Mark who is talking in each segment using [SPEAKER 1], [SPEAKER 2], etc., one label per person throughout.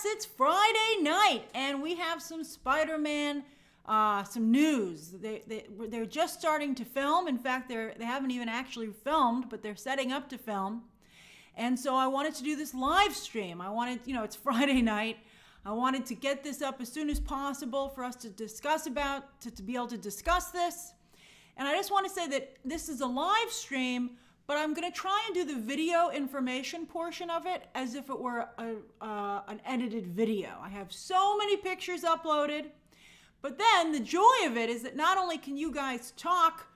[SPEAKER 1] it's Friday night, and we have some Spider-Man, some news. They're just starting to film. In fact, they haven't even actually filmed, but they're setting up to film. And so I wanted to do this live stream. I wanted, it's Friday night. I wanted to get this up as soon as possible for us to discuss about, to be able to discuss this. And I just want to say that this is a live stream, but I'm going to try and do the video information portion of it as if it were an edited video. I have so many pictures uploaded, but then the joy of it is that not only can you guys talk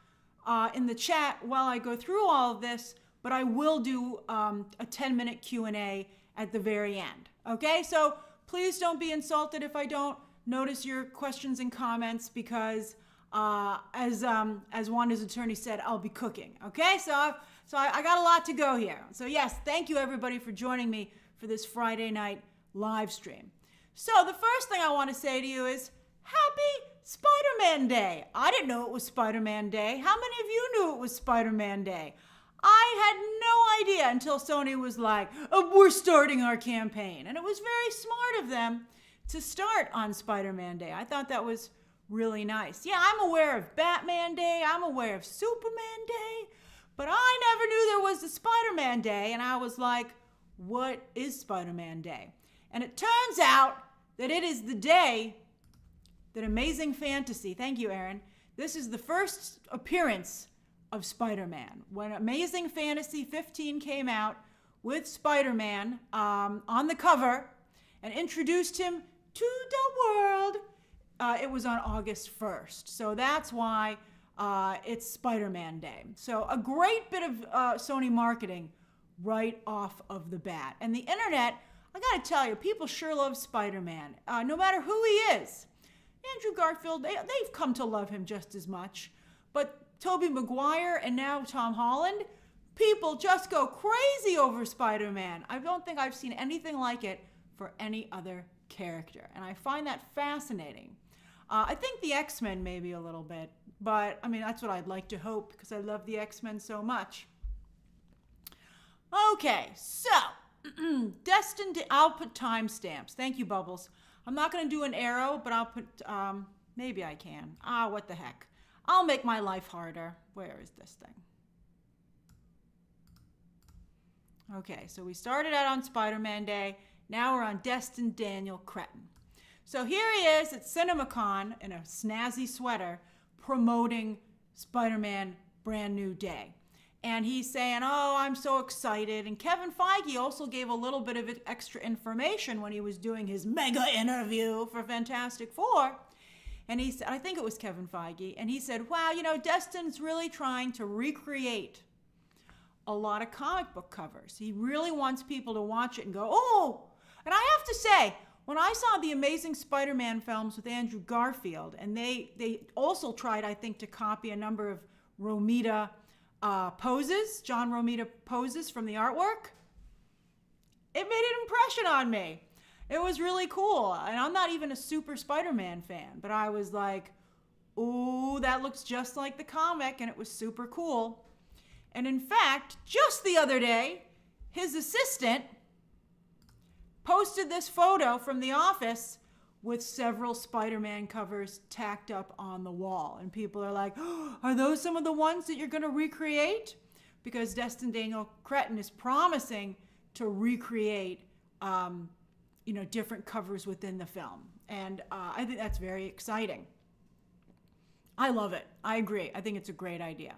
[SPEAKER 1] in the chat while I go through all of this, but I will do a 10-minute Q&A at the very end. Okay, so please don't be insulted if I don't notice your questions and comments because as Wanda's attorney said, I'll be cooking. Okay, so I got a lot to go here. So yes, thank you everybody for joining me for this Friday night live stream. So the first thing I want to say to you is Happy Spider-Man Day. I didn't know it was Spider-Man Day. How many of you knew it was Spider-Man Day? I had no idea until Sony was like, oh, we're starting our campaign. And it was very smart of them to start on Spider-Man Day. I thought that was really nice. Yeah, I'm aware of Batman Day. I'm aware of Superman Day. But I never knew there was a Spider-Man Day. And I was like, what is Spider-Man Day? And it turns out that it is the day that Amazing Fantasy, thank you, Aaron, this is the first appearance of Spider-Man. When Amazing Fantasy 15 came out with Spider-Man on the cover and introduced him to the world, it was on August 1st. So that's why it's Spider-Man Day. So a great bit of Sony marketing right off of the bat. And the internet, I gotta tell you, people sure love Spider-Man, no matter who he is. Andrew Garfield, they've come to love him just as much. But Tobey Maguire and now Tom Holland, people just go crazy over Spider-Man. I don't think I've seen anything like it for any other character. And I find that fascinating. I think the X-Men maybe a little bit, but I mean, that's what I'd like to hope because I love the X-Men so much. Okay, so I'll put timestamps. Thank you, Bubbles. I'm not going to do an arrow, but I'll put, maybe I can. What the heck. I'll make my life harder. Where is this thing? Okay, so we started out on Spider-Man Day. Now we're on Destin Daniel Cretton. So here he is at CinemaCon in a snazzy sweater promoting Spider-Man Brand New Day. And he's saying, oh, I'm so excited. And Kevin Feige also gave a little bit of extra information when he was doing his mega interview for Fantastic Four. And he said, I think it was Kevin Feige, and he said, wow, Destin's really trying to recreate a lot of comic book covers. He really wants people to watch it and go, oh! And I have to say, when I saw the Amazing Spider-Man films with Andrew Garfield, and they also tried, I think, to copy a number of Romita poses, John Romita poses from the artwork, it made an impression on me. It was really cool. And I'm not even a super Spider-Man fan, but I was like, ooh, that looks just like the comic, and it was super cool. And in fact, just the other day, his assistant posted this photo from the office with several Spider-Man covers tacked up on the wall. And people are like, oh, are those some of the ones that you're going to recreate? Because Destin Daniel Cretton is promising to recreate different covers within the film. And I think that's very exciting. I love it. I agree. I think it's a great idea.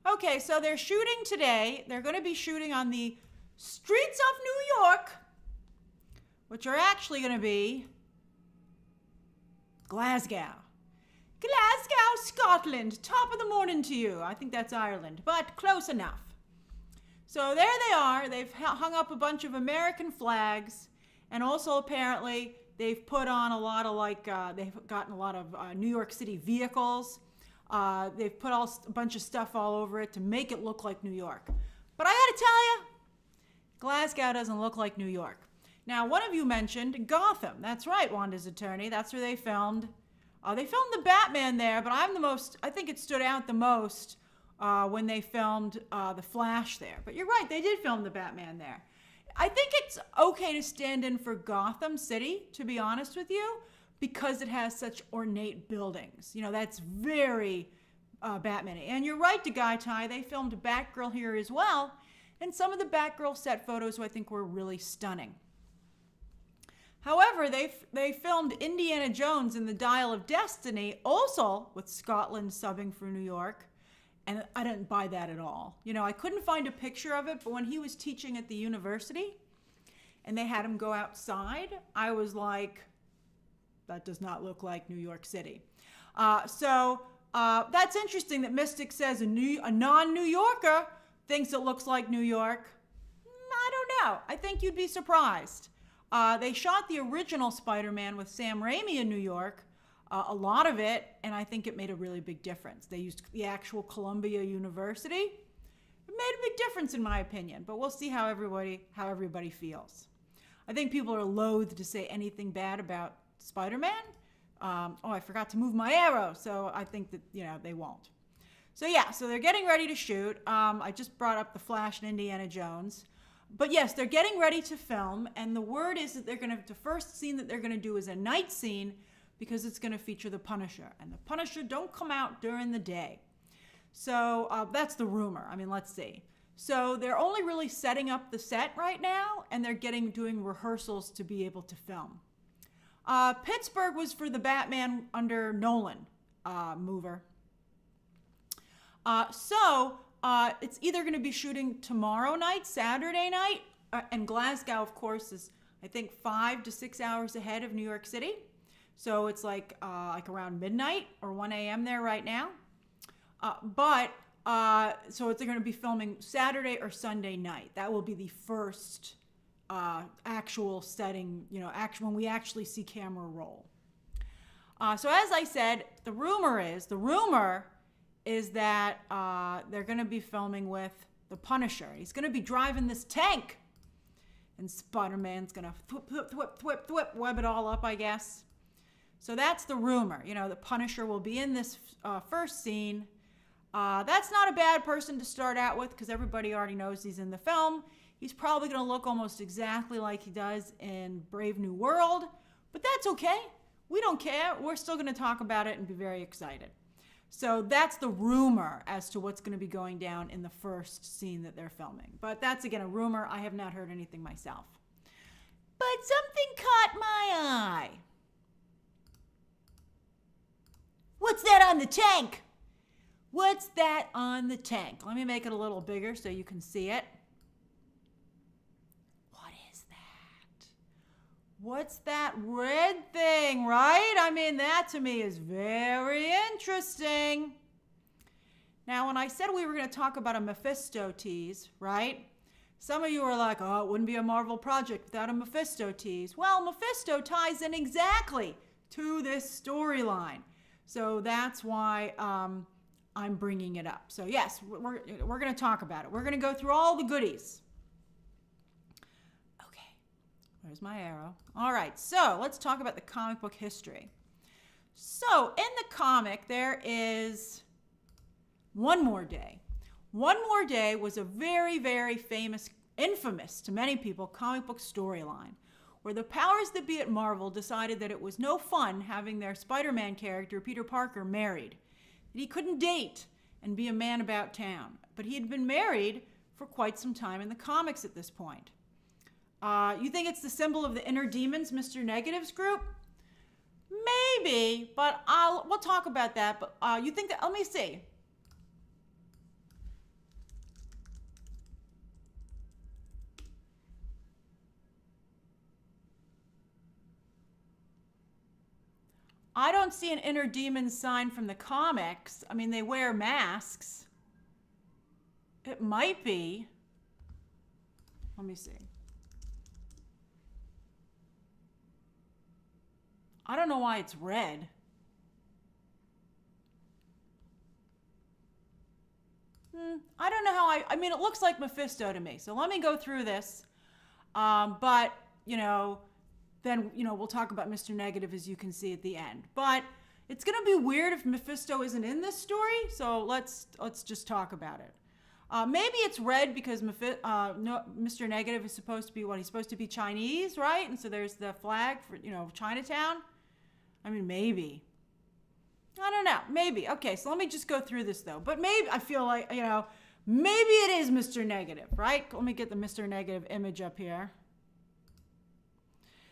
[SPEAKER 1] Okay, so they're shooting today. They're going to be shooting on the streets of New York, which are actually going to be Glasgow. Glasgow, Scotland. Top of the morning to you. I think that's Ireland, but close enough. So there they are. They've hung up a bunch of American flags. And also, apparently, they've put on a lot of they've gotten a lot of New York City vehicles. They've put a bunch of stuff all over it to make it look like New York. But I gotta tell you, Glasgow doesn't look like New York. Now, one of you mentioned Gotham. That's right, Wanda's attorney. That's where they filmed. They filmed the Batman there, but I think it stood out the most when they filmed The Flash there. But you're right, they did film the Batman there. I think it's okay to stand in for Gotham City, to be honest with you, because it has such ornate buildings. You know, that's very Batman. And you're right, Guy Ty, they filmed Batgirl here as well. And some of the Batgirl set photos I think were really stunning. However, they filmed Indiana Jones in the Dial of Destiny, also with Scotland subbing for New York. And I didn't buy that at all. You know, I couldn't find a picture of it, but when he was teaching at the university and they had him go outside, I was like, that does not look like New York City. So that's interesting that Mystic says a non-New Yorker thinks it looks like New York. I don't know. I think you'd be surprised. They shot the original Spider-Man with Sam Raimi in New York, a lot of it, and I think it made a really big difference. They used the actual Columbia University. It made a big difference in my opinion, but we'll see how everybody feels. I think people are loath to say anything bad about Spider-Man. I forgot to move my arrow, so I think that, they won't. So yeah, so they're getting ready to shoot. I just brought up The Flash and Indiana Jones. But yes, they're getting ready to film, and the word is that the first scene that they're going to do is a night scene because it's going to feature the Punisher. And the Punisher don't come out during the day. So that's the rumor. I mean, let's see. So they're only really setting up the set right now, and they're doing rehearsals to be able to film. Pittsburgh was for the Batman under Nolan mover. It's either going to be shooting tomorrow night, Saturday night, and Glasgow, of course, is, I think, 5 to 6 hours ahead of New York City. So it's like around midnight or 1 a.m. there right now. So they're going to be filming Saturday or Sunday night. That will be the first actual setting, when we actually see camera roll. So as I said, the rumor is that they're going to be filming with the Punisher. He's going to be driving this tank. And Spider-Man's going to web it all up, I guess. So that's the rumor. The Punisher will be in this first scene. That's not a bad person to start out with because everybody already knows he's in the film. He's probably going to look almost exactly like he does in Brave New World. But that's okay. We don't care. We're still going to talk about it and be very excited. So that's the rumor as to what's going to be going down in the first scene that they're filming. But that's, again, a rumor. I have not heard anything myself. But something caught my eye. What's that on the tank? What's that on the tank? Let me make it a little bigger so you can see it. What is that? What's that red thing, right? I mean, that to me is very interesting. Now, when I said we were going to talk about a Mephisto tease, right? Some of you are like, oh, it wouldn't be a Marvel project without a Mephisto tease. Well, Mephisto ties in exactly to this storyline. So that's why I'm bringing it up. So yes, we're going to talk about it. We're going to go through all the goodies. Okay, where's my arrow? All right, so let's talk about the comic book history. So in the comic, there is One More Day. One More Day was a very, very famous, infamous to many people, comic book storyline where the powers that be at Marvel decided that it was no fun having their Spider-Man character, Peter Parker, married. That he couldn't date and be a man about town. But he had been married for quite some time in the comics at this point. You think it's the symbol of the inner demons, Mr. Negative's group? Maybe, but we'll talk about that. But you think that, let me see. I don't see an inner demon sign from the comics. I mean, they wear masks. It might be. Let me see. I don't know why it's red. I don't know how I mean, it looks like Mephisto to me. So let me go through this. But, then, we'll talk about Mr. Negative, as you can see at the end. But it's going to be weird if Mephisto isn't in this story, so let's just talk about it. Maybe it's red because no, Mr. Negative is supposed to be what? He's supposed to be Chinese, right? And so there's the flag for, Chinatown. I mean, maybe. I don't know. Maybe. Okay, so let me just go through this, though. But maybe, I feel like, maybe it is Mr. Negative, right? Let me get the Mr. Negative image up here.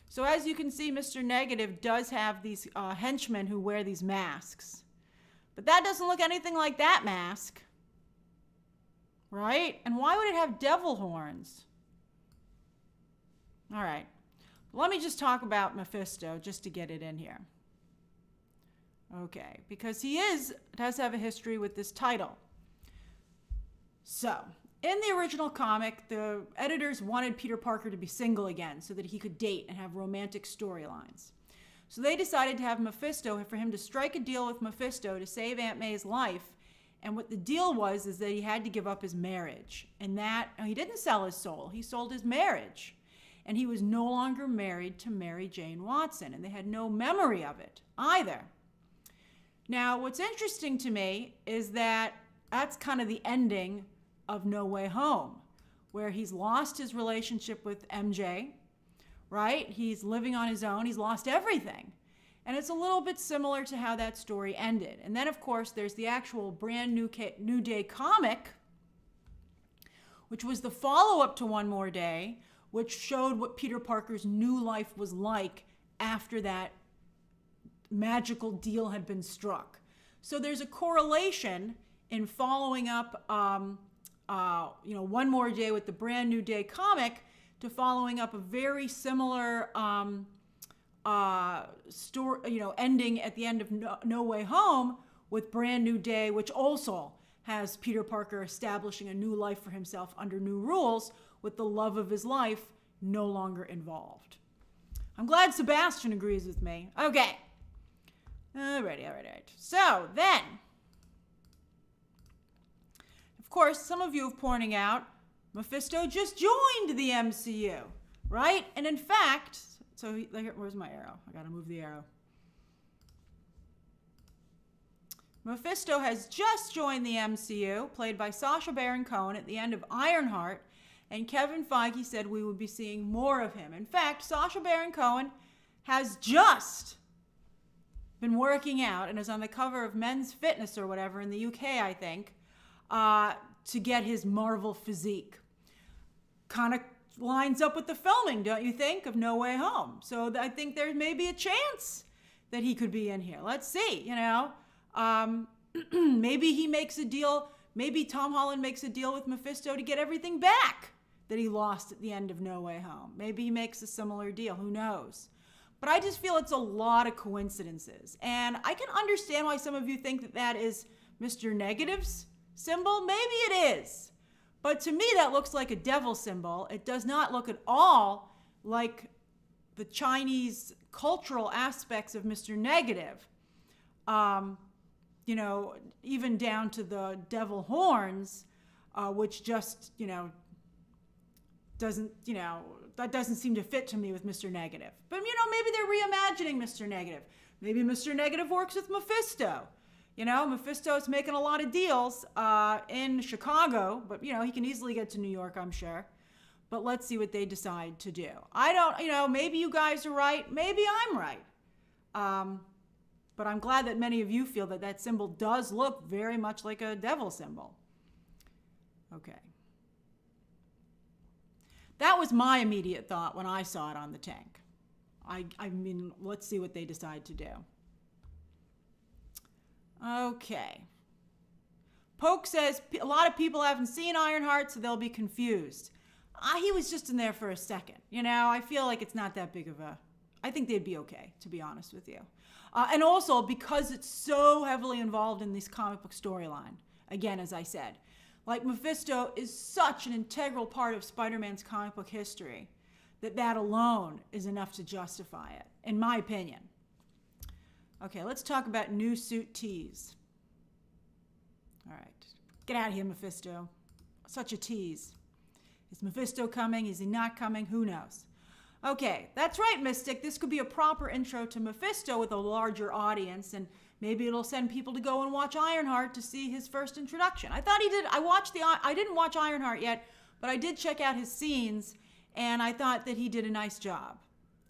[SPEAKER 1] So as you can see, Mr. Negative does have these henchmen who wear these masks. But that doesn't look anything like that mask. Right? And why would it have devil horns? All right. Let me just talk about Mephisto just to get it in here. Okay. Because he does have a history with this title. So, in the original comic, the editors wanted Peter Parker to be single again so that he could date and have romantic storylines. So they decided to have Mephisto, for him to strike a deal with Mephisto to save Aunt May's life. And what the deal was is that he had to give up his marriage. And that, he didn't sell his soul, he sold his marriage. And he was no longer married to Mary Jane Watson, and they had no memory of it either. Now, what's interesting to me is that that's kind of the ending of No Way Home, where he's lost his relationship with MJ, right? He's living on his own, he's lost everything. And it's a little bit similar to how that story ended. And then, of course, there's the actual brand new Day comic, which was the follow-up to One More Day, which showed what Peter Parker's new life was like after that magical deal had been struck. So there's a correlation in following up, One More Day with the brand new Day comic to following up a very similar story, ending at the end of No Way Home with Brand New Day, which also has Peter Parker establishing a new life for himself under new rules with the love of his life no longer involved. I'm glad Sebastian agrees with me. Okay. All right. So then, of course, some of you have pointing out Mephisto just joined the MCU, right? And in fact, where's my arrow? I gotta move the arrow. Mephisto has just joined the MCU, played by Sacha Baron Cohen at the end of Ironheart, and Kevin Feige said we would be seeing more of him. In fact, Sacha Baron Cohen has just been working out and is on the cover of Men's Fitness or whatever in the UK, I think, to get his Marvel physique. Kind of lines up with the filming, don't you think, of No Way Home? So I think there may be a chance that he could be in here. Let's see, maybe he makes a deal, maybe Tom Holland makes a deal with Mephisto to get everything back that he lost at the end of No Way Home. Maybe he makes a similar deal, who knows? But I just feel it's a lot of coincidences. And I can understand why some of you think that that is Mr. Negative's symbol. Maybe it is. But to me, that looks like a devil symbol. It does not look at all like the Chinese cultural aspects of Mr. Negative. Even down to the devil horns, which just, that doesn't seem to fit to me with Mr. Negative. But, maybe they're reimagining Mr. Negative. Maybe Mr. Negative works with Mephisto. Mephisto is making a lot of deals in Chicago, but, he can easily get to New York, I'm sure. But let's see what they decide to do. I don't, maybe you guys are right. Maybe I'm right. But I'm glad that many of you feel that that symbol does look very much like a devil symbol. Okay. That was my immediate thought when I saw it on the tank. I mean, let's see what they decide to do. Okay. Poke says a lot of people haven't seen Ironheart, so they'll be confused. He was just in there for a second. I feel like it's not that big of a... I think they'd be okay, to be honest with you. And also, because it's so heavily involved in this comic book storyline, again, as I said, like Mephisto is such an integral part of Spider-Man's comic book history that alone is enough to justify it, in my opinion. Okay, let's talk about new suit tease. All right, get out of here, Mephisto. Such a tease. Is Mephisto coming? Is he not coming? Who knows? Okay, that's right, Mystic. This could be a proper intro to Mephisto with a larger audience, and maybe it'll send people to go and watch Ironheart to see his first introduction. I thought he did. I didn't watch Ironheart yet, but I did check out his scenes, and I thought that he did a nice job.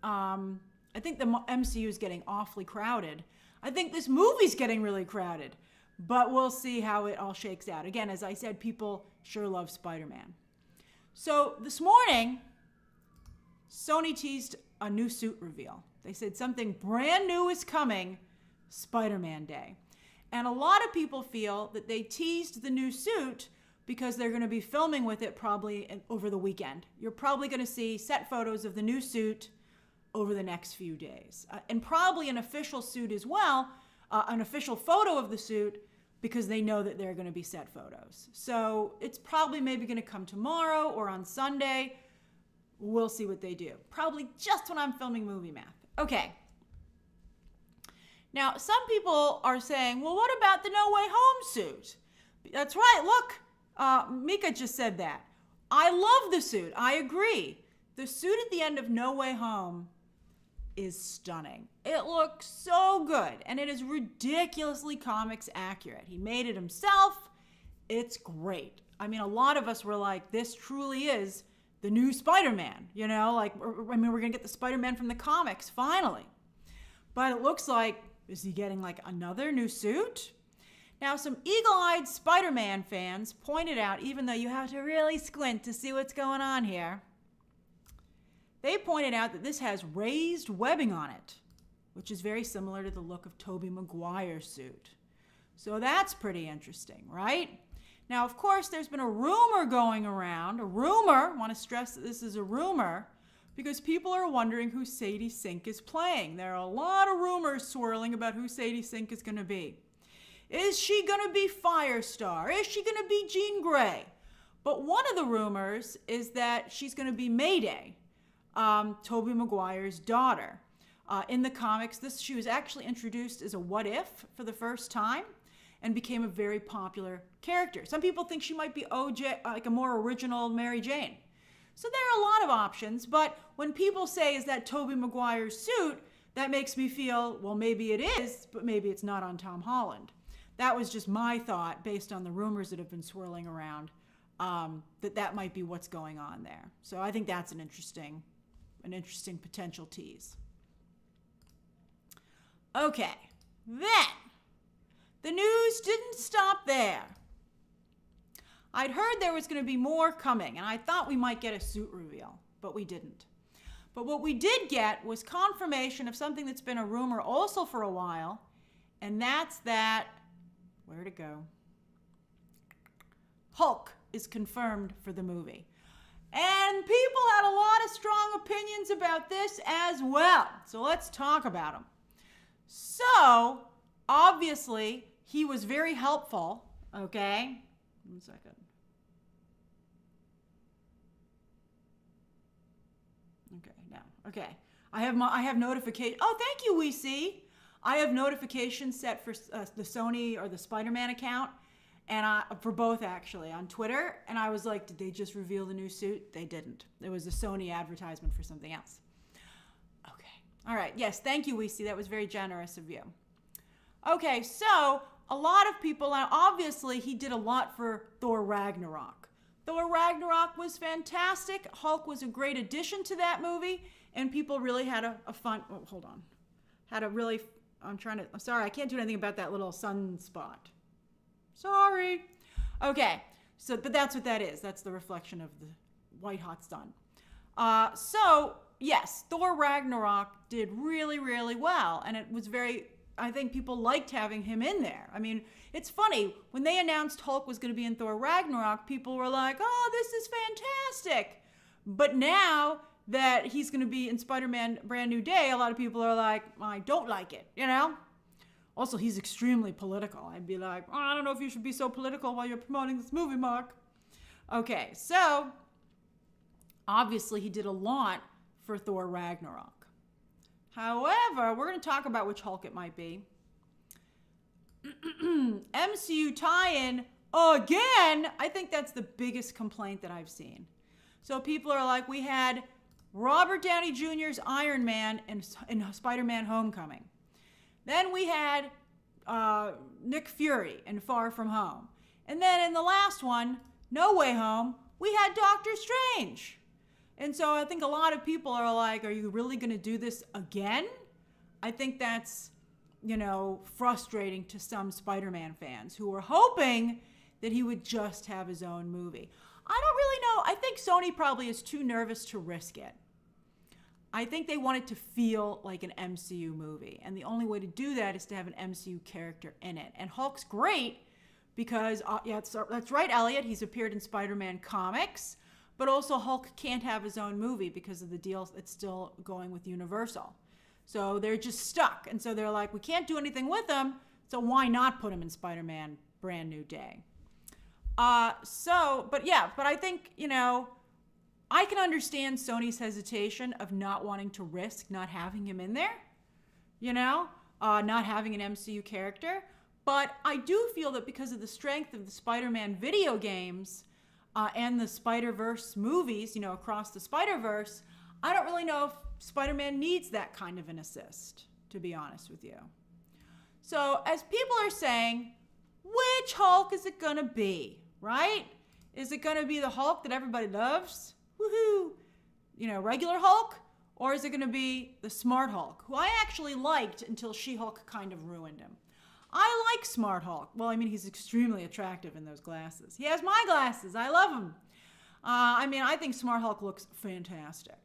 [SPEAKER 1] I think the MCU is getting awfully crowded. I think this movie's getting really crowded, but we'll see how it all shakes out. Again, as I said, people sure love Spider-Man. So this morning, Sony teased a new suit reveal. They said something brand new is coming Spider-Man Day. And a lot of people feel that they teased the new suit because they're going to be filming with it probably over the weekend. You're probably going to see set photos of the new suit over the next few days. And probably an official suit as well, an official photo of the suit, because they know that they're going to be set photos. So it's probably maybe going to come tomorrow or on Sunday. We'll see what they do. Probably just when I'm filming Movie Math. Okay. Now, some people are saying, well, what about the No Way Home suit? That's right. Look, Mika just said that. I love the suit. I agree. The suit at the end of No Way Home is stunning. It looks so good, and it is ridiculously comics accurate. He made it himself. It's great. I mean, a lot of us were like, this truly is the new Spider-Man, you know, like, I mean, we're gonna get the Spider-Man from the comics, finally. But it looks like, is he getting like another new suit? Now, some eagle-eyed Spider-Man fans pointed out, even though you have to really squint to see what's going on here, they pointed out that this has raised webbing on it, which is very similar to the look of Tobey Maguire's suit. So that's pretty interesting, right? Now, of course, there's been a rumor going around, I want to stress that this is a rumor, because people are wondering who Sadie Sink is playing. There are a lot of rumors swirling about who Sadie Sink is going to be. Is she going to be Firestar? Is she going to be Jean Grey? But one of the rumors is that she's going to be Mayday, Tobey Maguire's daughter. In the comics, she was actually introduced as a what if for the first time and became a very popular character. Some people think she might be OJ, like a more original Mary Jane. So there are a lot of options, but when people say, is that Tobey Maguire's suit, that makes me feel, well, maybe it is, but maybe it's not on Tom Holland. That was just my thought based on the rumors that have been swirling around, that might be what's going on there. So I think that's an interesting potential tease. Okay, then the news didn't stop there. I'd heard there was going to be more coming, and I thought we might get a suit reveal, but we didn't. But what we did get was confirmation of something that's been a rumor also for a while, and that's that, where'd it go? Hulk is confirmed for the movie. And people had a lot of strong opinions about this as well. So let's talk about them. So, obviously, he was very helpful, okay? 1 second. Okay, now, okay. I have notification. Oh, thank you, WeSee. I have notifications set for the Sony or the Spider-Man account, and for both actually on Twitter. And I was like, did they just reveal the new suit? They didn't. It was a Sony advertisement for something else. Okay. All right. Yes. Thank you, WeSee. That was very generous of you. Okay. So a lot of people, now obviously he did a lot for Thor Ragnarok. Thor Ragnarok was fantastic. Hulk was a great addition to that movie, and people really had a fun, oh, hold on. Had a really, I'm sorry, I can't do anything about that little sunspot. Sorry. Okay, so, but that's what that is. That's the reflection of the white hot sun. So, yes, Thor Ragnarok did really, really well, and it was very, I think people liked having him in there. I mean, it's funny, when they announced Hulk was going to be in Thor Ragnarok, people were like, oh, this is fantastic. But now that he's going to be in Spider-Man Brand New Day, a lot of people are like, I don't like it, you know? Also, he's extremely political. I'd be like, oh, I don't know if you should be so political while you're promoting this movie, Mark. Okay, so obviously he did a lot for Thor Ragnarok. However, we're going to talk about which Hulk it might be. MCU tie-in again. I think that's the biggest complaint that I've seen. So people are like, we had Robert Downey Jr.'s Iron Man in Spider-Man Homecoming. Then we had Nick Fury in Far From Home. And then in the last one, No Way Home, we had Doctor Strange. And so I think a lot of people are like, are you really going to do this again? I think that's, frustrating to some Spider-Man fans who were hoping that he would just have his own movie. I don't really know. I think Sony probably is too nervous to risk it. I think they want it to feel like an MCU movie. And the only way to do that is to have an MCU character in it. And Hulk's great because, that's right, Elliot. He's appeared in Spider-Man comics. But also Hulk can't have his own movie because of the deal that's still going with Universal. So they're just stuck. And so they're like, we can't do anything with him. So why not put him in Spider-Man Brand New Day? But I think, I can understand Sony's hesitation of not wanting to risk not having him in there, not having an MCU character. But I do feel that because of the strength of the Spider-Man video games and the Spider-Verse movies, across the Spider-Verse, I don't really know if Spider-Man needs that kind of an assist, to be honest with you. So as people are saying, which Hulk is it going to be, right? Is it going to be the Hulk that everybody loves? Woohoo! Regular Hulk? Or is it going to be the Smart Hulk, who I actually liked until She-Hulk kind of ruined him? I like Smart Hulk. Well, he's extremely attractive in those glasses. He has my glasses. I love him. I think Smart Hulk looks fantastic.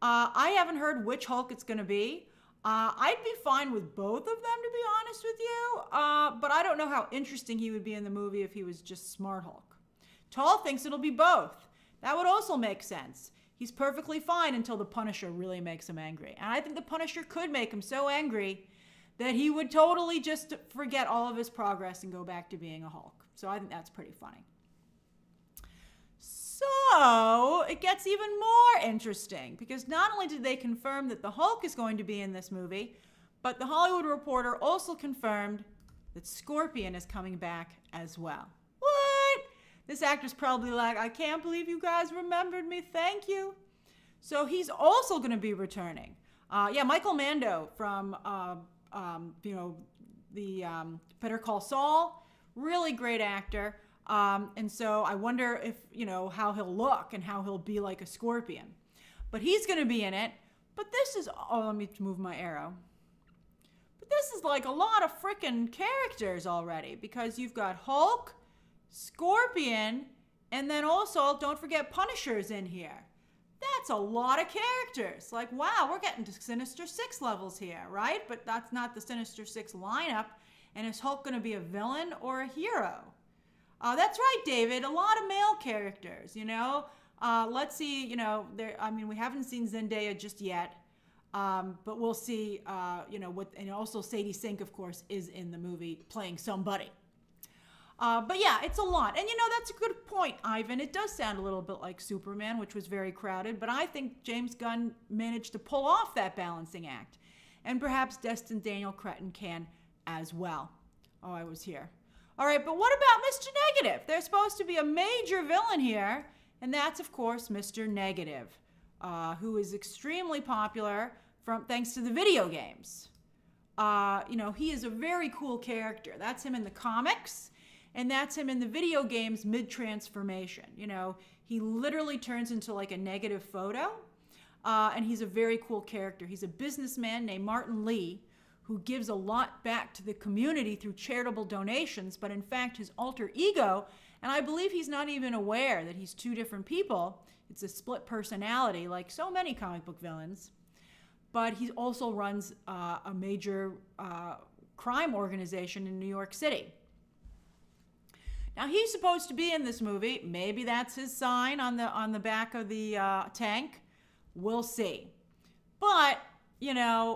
[SPEAKER 1] I haven't heard which Hulk it's going to be. I'd be fine with both of them, to be honest with you. But I don't know how interesting he would be in the movie if he was just Smart Hulk. Tall thinks it'll be both. That would also make sense. He's perfectly fine until the Punisher really makes him angry. And I think the Punisher could make him so angry that he would totally just forget all of his progress and go back to being a Hulk. So I think that's pretty funny. So it gets even more interesting because not only did they confirm that the Hulk is going to be in this movie, but the Hollywood Reporter also confirmed that Scorpion is coming back as well. What? This actor's probably like, I can't believe you guys remembered me. Thank you. So he's also going to be returning. Michael Mando from the Better Call Saul, really great actor. And so I wonder if, how he'll look and how he'll be like a scorpion. But he's going to be in it. But this is, let me move my arrow. But this is like a lot of freaking characters already because you've got Hulk, Scorpion, and then also, don't forget Punisher's in here. That's a lot of characters. Like, wow, we're getting to Sinister Six levels here, right? But that's not the Sinister Six lineup. And is Hulk going to be a villain or a hero? That's right, David. A lot of male characters, Let's see, we haven't seen Zendaya just yet. But we'll see, and also Sadie Sink, of course, is in the movie playing somebody. But yeah, it's a lot. And that's a good point, Ivan. It does sound a little bit like Superman, which was very crowded, but I think James Gunn managed to pull off that balancing act. And perhaps Destin Daniel Cretton can as well. Oh, I was here. All right, but what about Mr. Negative? There's supposed to be a major villain here, and that's, of course, Mr. Negative, who is extremely popular thanks to the video games. He is a very cool character. That's him in the comics. And that's him in the video games mid-transformation. He literally turns into like a negative photo. And he's a very cool character. He's a businessman named Martin Lee who gives a lot back to the community through charitable donations. But in fact, his alter ego, and I believe he's not even aware that he's two different people. It's a split personality like so many comic book villains. But he also runs a major crime organization in New York City. Now, he's supposed to be in this movie. Maybe that's his sign on the back of the tank. We'll see. But, and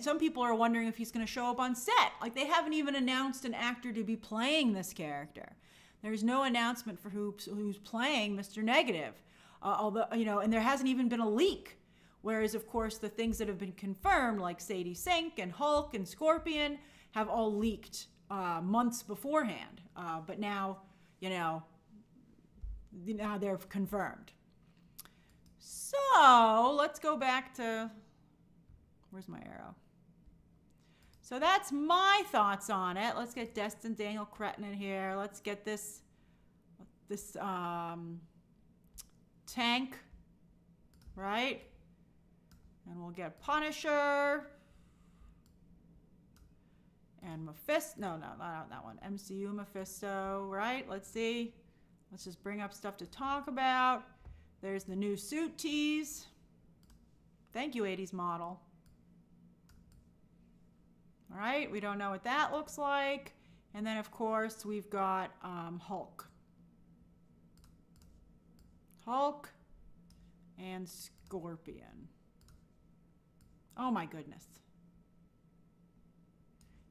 [SPEAKER 1] some people are wondering if he's going to show up on set. Like, they haven't even announced an actor to be playing this character. There's no announcement for who's playing Mr. Negative. And there hasn't even been a leak. Whereas, of course, the things that have been confirmed, like Sadie Sink and Hulk and Scorpion, have all leaked months beforehand, but now they're confirmed. So let's go back to, where's my arrow? So that's my thoughts on it. Let's get Destin Daniel Cretton in here. Let's get this Tank, right? And we'll get Punisher and Mephisto. No, not that one. MCU Mephisto, right? Let's see. Let's just bring up stuff to talk about. There's the new suit tease. Thank you, 80s model. All right, we don't know what that looks like. And then, of course, we've got Hulk. Hulk and Scorpion. Oh, my goodness.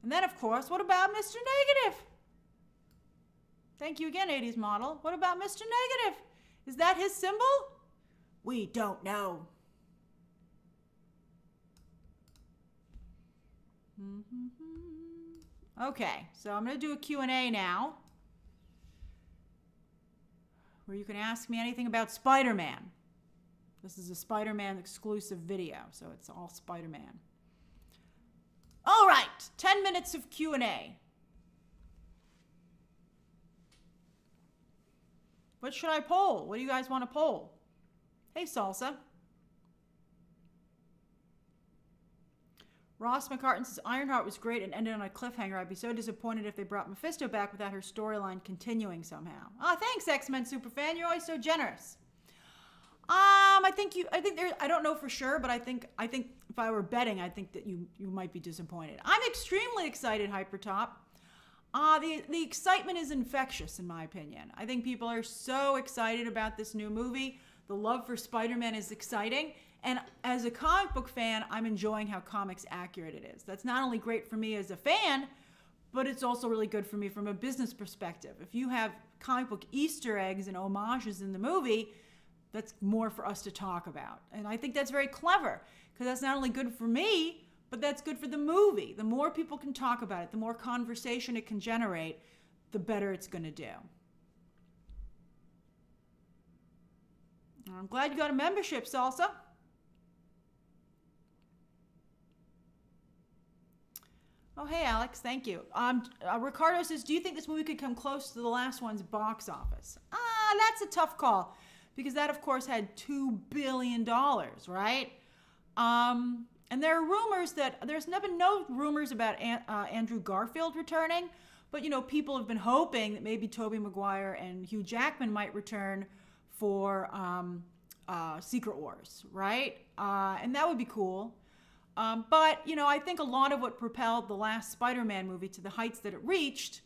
[SPEAKER 1] And then, of course, what about Mr. Negative? Thank you again, 80s model. What about Mr. Negative? Is that his symbol? We don't know. Okay, so I'm going to do a Q&A now, where you can ask me anything about Spider-Man. This is a Spider-Man exclusive video, so it's all Spider-Man. All right, 10 minutes of Q&A. What should I poll? What do you guys want to poll? Hey, Salsa. Ross McCartan says, Ironheart was great and ended on a cliffhanger. I'd be so disappointed if they brought Mephisto back without her storyline continuing somehow. Oh, thanks, X-Men superfan. You're always so generous. I don't know for sure, but I think if I were betting, I think that you might be disappointed. I'm extremely excited, Hypertop. The excitement is infectious, in my opinion. I think people are so excited about this new movie. The love for Spider-Man is exciting. And as a comic book fan, I'm enjoying how comics accurate it is. That's not only great for me as a fan, but it's also really good for me from a business perspective. If you have comic book Easter eggs and homages in the movie, that's more for us to talk about. And I think that's very clever, because that's not only good for me, but that's good for the movie. The more people can talk about it, the more conversation it can generate, the better it's going to do. I'm glad you got a membership, Salsa. Oh, hey, Alex. Thank you. Ricardo says, do you think this movie could come close to the last one's box office? That's a tough call, because that, of course, had $2 billion, right? And there are rumors that there's been no rumors about Andrew Garfield returning, but, people have been hoping that maybe Tobey Maguire and Hugh Jackman might return for Secret Wars, right? And that would be cool. But, I think a lot of what propelled the last Spider-Man movie to the heights that it reached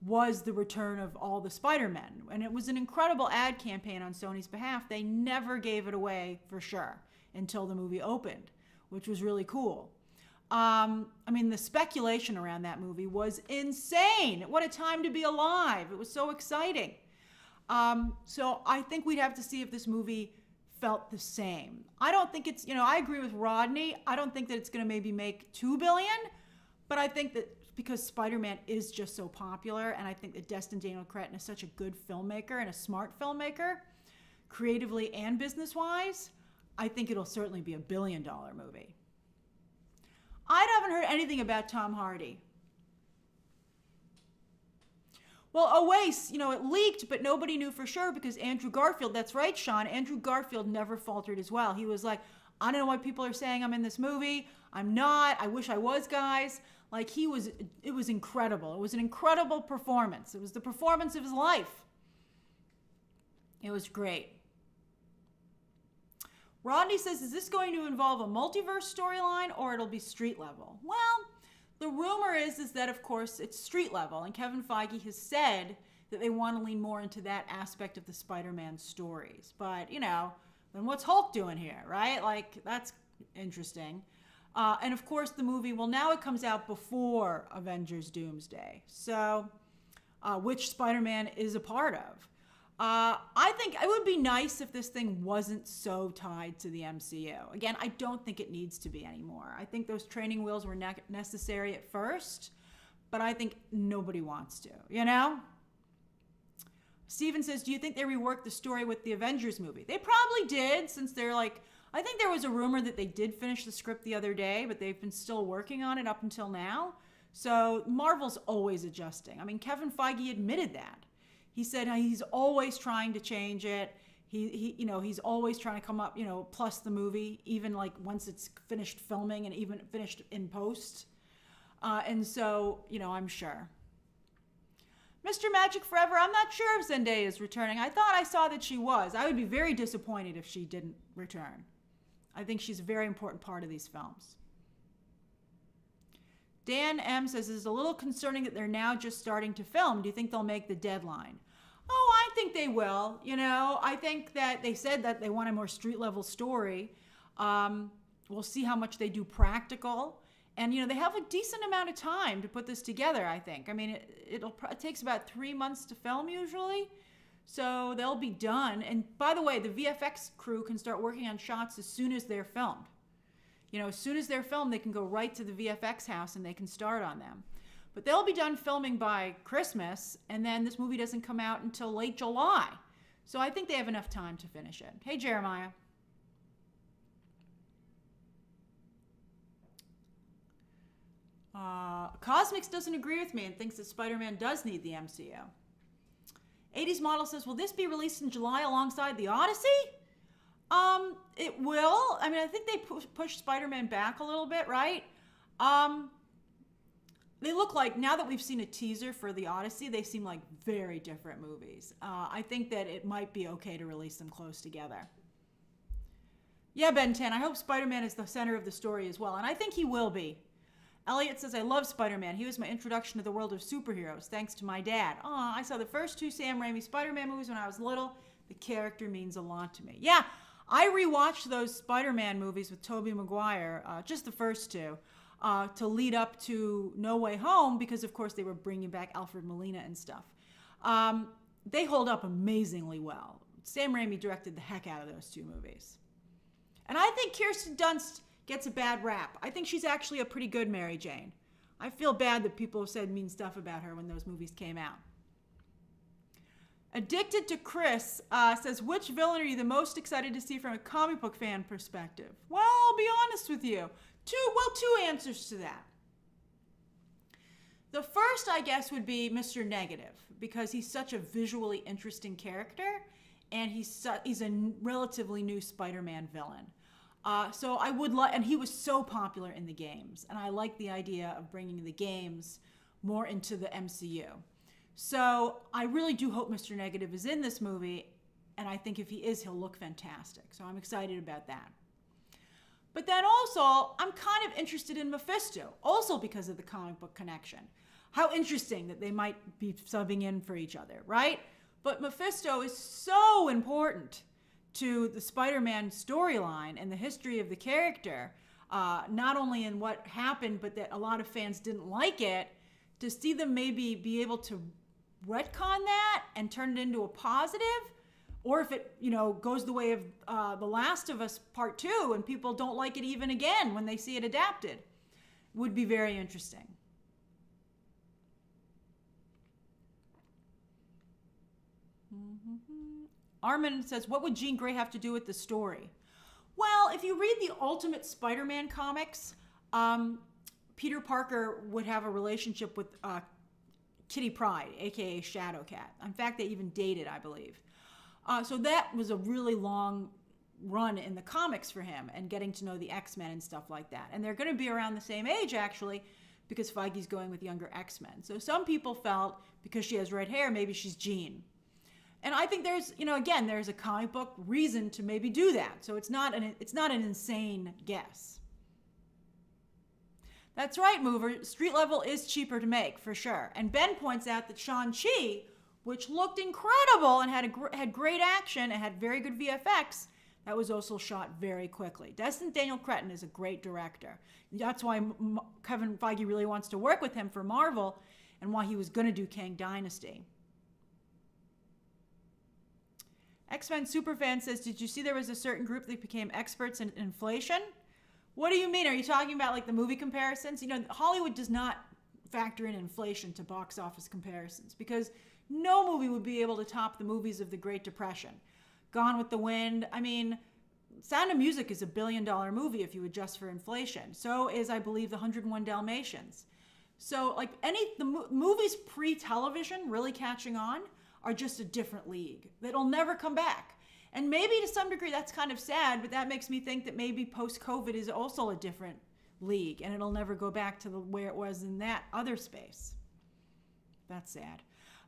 [SPEAKER 1] was the return of all the Spider-Men. And it was an incredible ad campaign on Sony's behalf. They never gave it away for sure until the movie opened, which was really cool. The speculation around that movie was insane. What a time to be alive. It was so exciting. So I think we'd have to see if this movie felt the same. I don't think it's, I agree with Rodney. I don't think that it's going to maybe make $2 billion, but I think that because Spider-Man is just so popular, and I think that Destin Daniel Cretton is such a good filmmaker and a smart filmmaker, creatively and business-wise, I think it'll certainly be a $1 billion movie. I haven't heard anything about Tom Hardy. Well, Oasis, it leaked, but nobody knew for sure because Andrew Garfield, that's right, Sean, Andrew Garfield never faltered as well. He was like, I don't know why people are saying I'm in this movie. I'm not. I wish I was, guys. It was incredible. It was an incredible performance. It was the performance of his life. It was great. Rodney says, is this going to involve a multiverse storyline or it'll be street level? Well, the rumor is that, of course, it's street level, and Kevin Feige has said that they want to lean more into that aspect of the Spider-Man stories. But, then what's Hulk doing here, right? That's interesting. And, of course, the movie, now it comes out before Avengers Doomsday, so which Spider-Man is a part of. I think it would be nice if this thing wasn't so tied to the MCU. Again, I don't think it needs to be anymore. I think those training wheels were necessary at first, but I think nobody wants to, Steven says, do you think they reworked the story with the Avengers movie? They probably did, since they're I think there was a rumor that they did finish the script the other day, but they've been still working on it up until now. So Marvel's always adjusting. I mean, Kevin Feige admitted that. He said he's always trying to change it. He's always trying to come up, plus the movie, even like once it's finished filming and even finished in post. And so, I'm sure. Mr. Magic Forever, I'm not sure if Zendaya is returning. I thought I saw that she was. I would be very disappointed if she didn't return. I think she's a very important part of these films. Dan M says, it's a little concerning that they're now just starting to film. Do you think they'll make the deadline? Oh, I think they will. I think that they said that they want a more street level story. We'll see how much they do practical. And, they have a decent amount of time to put this together, I think. I mean, it takes about 3 months to film usually. So they'll be done. And by the way, the VFX crew can start working on shots as soon as they're filmed. As soon as they're filmed, they can go right to the VFX house and they can start on them. But they'll be done filming by Christmas, and then this movie doesn't come out until late July. So I think they have enough time to finish it. Hey, Jeremiah. Cosmix doesn't agree with me and thinks that Spider-Man does need the MCU. 80s Model says, will this be released in July alongside The Odyssey? It will. I mean, I think they pushed Spider-Man back a little bit, right? They look like, now that we've seen a teaser for The Odyssey, they seem like very different movies. I think that it might be okay to release them close together. Yeah, Ben 10, I hope Spider-Man is the center of the story as well, and I think he will be. Elliot says, I love Spider-Man. He was my introduction to the world of superheroes, thanks to my dad. I saw the first 2 Sam Raimi Spider-Man movies when I was little. The character means a lot to me. Yeah, I rewatched those Spider-Man movies with Tobey Maguire, just the first 2, to lead up to No Way Home, because of course they were bringing back Alfred Molina and stuff. They hold up amazingly well. Sam Raimi directed the heck out of those 2 movies. And I think Kirsten Dunst gets a bad rap. I think she's actually a pretty good Mary Jane. I feel bad that people have said mean stuff about her when those movies came out. Addicted to Chris says, which villain are you the most excited to see from a comic book fan perspective? Well, I'll be honest with you. 2 answers to that. The first, I guess, would be Mr. Negative, because he's such a visually interesting character, and he's a relatively new Spider-Man villain. So I would like, and he was so popular in the games, and I like the idea of bringing the games more into the MCU. So I really do hope Mr. Negative is in this movie, and I think if he is, he'll look fantastic. So I'm excited about that. But then also, I'm kind of interested in Mephisto, also because of the comic book connection. How interesting that they might be subbing in for each other, right? But Mephisto is so important to the Spider-Man storyline and the history of the character, not only in what happened, but that a lot of fans didn't like it, to see them maybe be able to retcon that and turn it into a positive, or if it, goes the way of The Last of Us Part 2 and people don't like it even again when they see it adapted, would be very interesting. Armin says, what would Jean Grey have to do with the story? Well, if you read the Ultimate Spider-Man comics, Peter Parker would have a relationship with Kitty Pryde, aka Shadowcat. In fact, they even dated, I believe. So that was a really long run in the comics for him, and getting to know the X-Men and stuff like that. And they're going to be around the same age, actually, because Feige's going with younger X-Men. So some people felt, because she has red hair, maybe she's Jean. And I think there's, again, there's a comic book reason to maybe do that. So it's not an insane guess. That's right, Mover. Street level is cheaper to make, for sure. And Ben points out that Shang-Chi, which looked incredible and had great action and had very good VFX, that was also shot very quickly. Destin Daniel Cretton is a great director. That's why Kevin Feige really wants to work with him for Marvel, and why he was going to do Kang Dynasty. X-Men Superfan says, did you see there was a certain group that became experts in inflation? What do you mean? Are you talking about like the movie comparisons? Hollywood does not factor in inflation to box office comparisons, because no movie would be able to top the movies of the Great Depression. Gone with the Wind. I mean, Sound of Music is $1 billion movie if you adjust for inflation. So is, I believe, the 101 Dalmatians. So like the movies pre-television really catching on are just a different league that'll never come back. And maybe to some degree that's kind of sad, but that makes me think that maybe post-COVID is also a different league and it'll never go back to where it was in that other space. That's sad.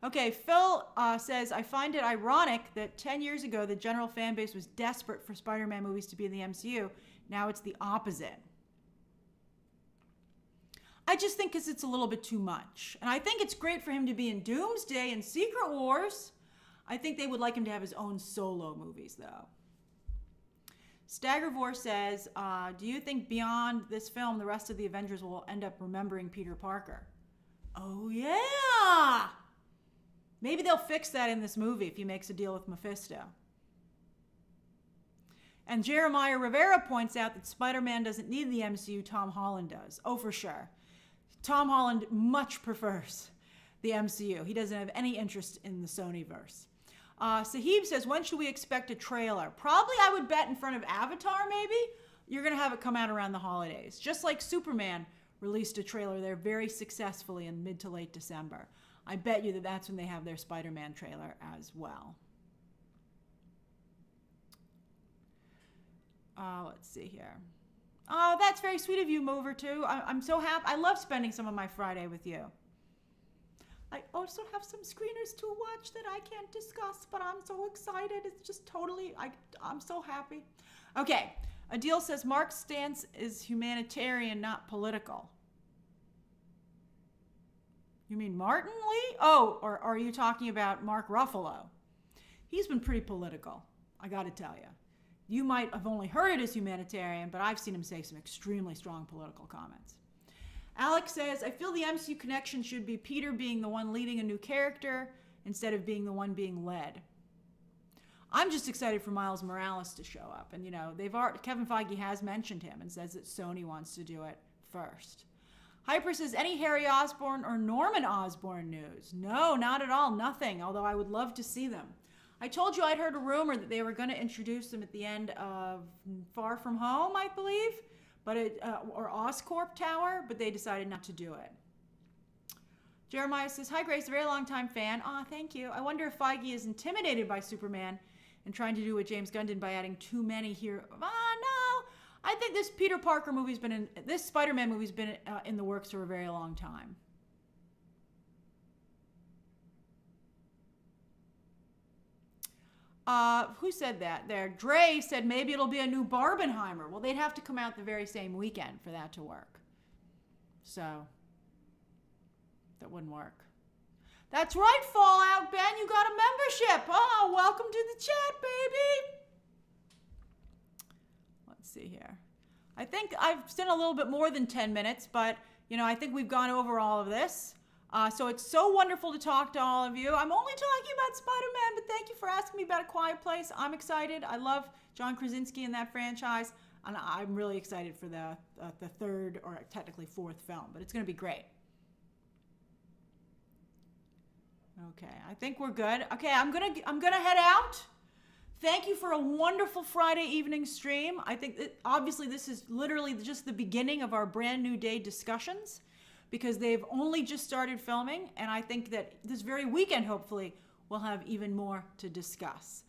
[SPEAKER 1] Okay, Phil says, I find it ironic that 10 years ago the general fan base was desperate for Spider-Man movies to be in the MCU. Now it's the opposite. I just think because it's a little bit too much. And I think it's great for him to be in Doomsday and Secret Wars. I think they would like him to have his own solo movies, though. Staggervore says, do you think beyond this film, the rest of the Avengers will end up remembering Peter Parker? Oh, yeah! Maybe they'll fix that in this movie if he makes a deal with Mephisto. And Jeremiah Rivera points out that Spider-Man doesn't need the MCU, Tom Holland does. Oh, for sure. Tom Holland much prefers the MCU. He doesn't have any interest in the Sonyverse. Sahib says, when should we expect a trailer? Probably, I would bet, in front of Avatar, maybe. You're going to have it come out around the holidays. Just like Superman released a trailer there very successfully in mid to late December. I bet you that that's when they have their Spider-Man trailer as well. Let's see here. Oh, that's very sweet of you, Mover, too. I'm so happy. I love spending some of my Friday with you. I also have some screeners to watch that I can't discuss, but I'm so excited. It's just totally, I'm so happy. Okay, Adil says, Mark's stance is humanitarian, not political. You mean Martin Lee? Oh, or are you talking about Mark Ruffalo? He's been pretty political, I gotta tell you. You might have only heard it as humanitarian, but I've seen him say some extremely strong political comments. Alex says, I feel the MCU connection should be Peter being the one leading a new character instead of being the one being led. I'm just excited for Miles Morales to show up. And, you know, Kevin Feige has mentioned him and says that Sony wants to do it first. Hyper says, any Harry Osborn or Norman Osborn news? No, not at all. Nothing, although I would love to see them. I told you I'd heard a rumor that they were going to introduce them at the end of Far From Home, I believe, or Oscorp Tower, but they decided not to do it. Jeremiah says, hi, Grace, a very long-time fan. Aw, thank you. I wonder if Feige is intimidated by Superman and trying to do what James Gunn did by adding too many here. No. I think this this Spider-Man movie's been in the works for a very long time. Who said that there? Dre said maybe it'll be a new Barbenheimer. Well, they'd have to come out the very same weekend for that to work. So, that wouldn't work. That's right, Fallout Ben, you got a membership. Oh, welcome to the chat, baby. Let's see here. I think I've spent a little bit more than 10 minutes, but, you know, I think we've gone over all of this. So it's so wonderful to talk to all of you. I'm only talking about Spider-Man, but thank you for asking me about A Quiet Place. I'm excited. I love John Krasinski in that franchise, and I'm really excited for the third, or technically fourth film, but it's going to be great. Okay, I think we're good. Okay, I'm gonna head out. Thank you for a wonderful Friday evening stream. I think that obviously this is literally just the beginning of our brand new day discussions, because they've only just started filming, and I think that this very weekend, hopefully, we'll have even more to discuss.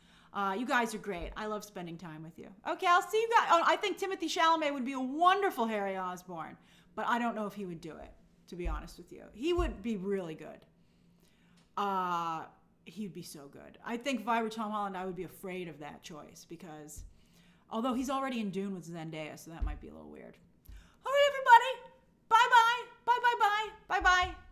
[SPEAKER 1] You guys are great. I love spending time with you. Okay, I'll see you guys. Oh, I think Timothy Chalamet would be a wonderful Harry Osborn, but I don't know if he would do it, to be honest with you. He would be really good. He'd be so good. I think if I were Tom Holland, I would be afraid of that choice, because although he's already in Dune with Zendaya, so that might be a little weird. All right, everybody. Bye-bye. Bye-bye-bye. Bye-bye.